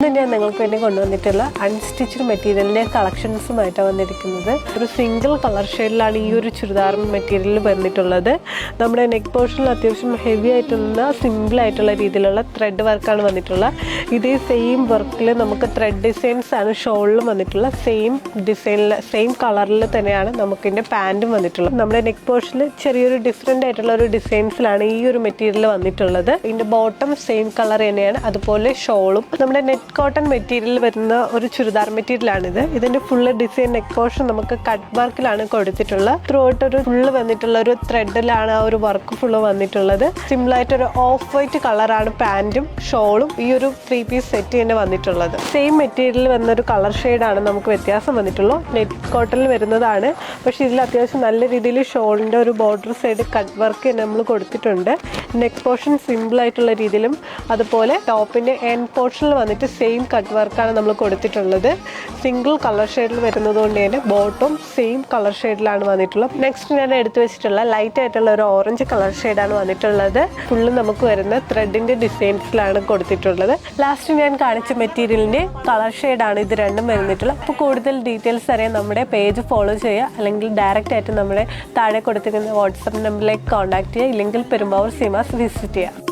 ഞാൻ നിങ്ങൾക്ക് വേണ്ടി കൊണ്ടുവന്നിട്ടുള്ള അൺസ്റ്റിച്ച്ഡ് മെറ്റീരിയലിൻ്റെ കളക്ഷൻസുമായിട്ടാണ് വന്നിരിക്കുന്നത്. ഒരു സിംഗിൾ കളർ ഷെയ്ഡിലാണ് ഈ ഒരു ചുരിദാർ മെറ്റീരിയൽ വന്നിട്ടുള്ളത്. നമ്മുടെ നെക്ക് പോർഷനിൽ അത്യാവശ്യം ഹെവി ആയിട്ടുള്ള സിമ്പിൾ ആയിട്ടുള്ള രീതിയിലുള്ള ത്രെഡ് വർക്കാണ് വന്നിട്ടുള്ളത്. ഇതേ സെയിം വർക്കിൽ നമുക്ക് ത്രെഡ് ഡിസൈൻസ് ആണ് ഷോളിലും വന്നിട്ടുള്ള സെയിം ഡിസൈനിൽ സെയിം കളറിൽ തന്നെയാണ് നമുക്കിതിൻ്റെ പാൻറ്റും വന്നിട്ടുള്ളത്. നമ്മുടെ നെക്ക് പോർഷനിൽ ചെറിയൊരു ഡിഫറെൻ്റ് ആയിട്ടുള്ള ഒരു ഡിസൈൻസിലാണ് ഈ ഒരു മെറ്റീരിയൽ വന്നിട്ടുള്ളത്. ഇതിൻ്റെ ബോട്ടം സെയിം കളർ തന്നെയാണ്, അതുപോലെ ഷോളും. നമ്മുടെ നെറ്റ് കോട്ടൺ മെറ്റീരിയൽ വരുന്ന ഒരു ചുരിദാർ മെറ്റീരിയലാണിത്. ഇതിൻ്റെ ഫുള്ള് ഡിസൈൻ നെക്ക് പോർഷൻ നമുക്ക് കട്ട് വർക്കിലാണ് കൊടുത്തിട്ടുള്ളത്. ത്രൂ ഔട്ട് ഒരു ഫുള്ള് വന്നിട്ടുള്ള ഒരു ത്രെഡിലാണ് ആ ഒരു വർക്ക് ഫുള്ള് വന്നിട്ടുള്ളത്. സിമ്പിളായിട്ടൊരു ഓഫ് വൈറ്റ് കളറാണ് പാൻറ്റും ഷോളും ഈ ഒരു 3 പീസ് സെറ്റ് തന്നെ വന്നിട്ടുള്ളത്. സെയിം മെറ്റീരിയൽ വന്നൊരു കളർ ഷെയ്ഡാണ് നമുക്ക് വ്യത്യാസം വന്നിട്ടുള്ളൂ. നെറ്റ് കോട്ടണിൽ വരുന്നതാണ്, പക്ഷേ ഇതിൽ അത്യാവശ്യം നല്ല രീതിയിൽ ഷോളിൻ്റെ ഒരു ബോർഡർ സൈഡ് കട്ട് വർക്ക് തന്നെ നമ്മൾ കൊടുത്തിട്ടുണ്ട്. നെക്ക് പോർഷൻ സിമ്പിളായിട്ടുള്ള രീതിയിലും അതുപോലെ ടോപ്പിൻ്റെ എൻഡ് പോർഷനിൽ വന്നിട്ട് സെയിം കട്ട് വർക്കാണ് നമ്മൾ കൊടുത്തിട്ടുള്ളത്. സിംഗിൾ കളർ ഷെയ്ഡിൽ വരുന്നത് കൊണ്ട് തന്നെ ബോട്ടം സെയിം കളർ ഷെയ്ഡിലാണ് വന്നിട്ടുള്ളത്. നെക്സ്റ്റ് ഞാൻ എടുത്തു വെച്ചിട്ടുള്ള ലൈറ്റ് ആയിട്ടുള്ള ഒരു ഓറഞ്ച് കളർ ഷെയ്ഡാണ് വന്നിട്ടുള്ളത്. ഫുള്ള് നമുക്ക് വരുന്ന ത്രെഡിൻ്റെ ഡിസൈൻസിലാണ് കൊടുത്തിട്ടുള്ളത്. ലാസ്റ്റ് ഞാൻ കാണിച്ച മെറ്റീരിയലിൻ്റെ കളർ ഷെയ്ഡാണ് ഇത് രണ്ടും വരുന്നിട്ടുള്ളത്. അപ്പോൾ കൂടുതൽ ഡീറ്റെയിൽസ് അറിയാൻ നമ്മുടെ പേജ് ഫോളോ ചെയ്യുക, അല്ലെങ്കിൽ ഡയറക്റ്റ് ആയിട്ട് നമ്മുടെ താഴെ കൊടുത്തിരിക്കുന്ന വാട്സപ്പ് നമ്പറിലേക്ക് കോൺടാക്ട് ചെയ്യുക, ഇല്ലെങ്കിൽ പെരുമ്പാവൂർ സീമാസ് വിസിറ്റ് ചെയ്യുക.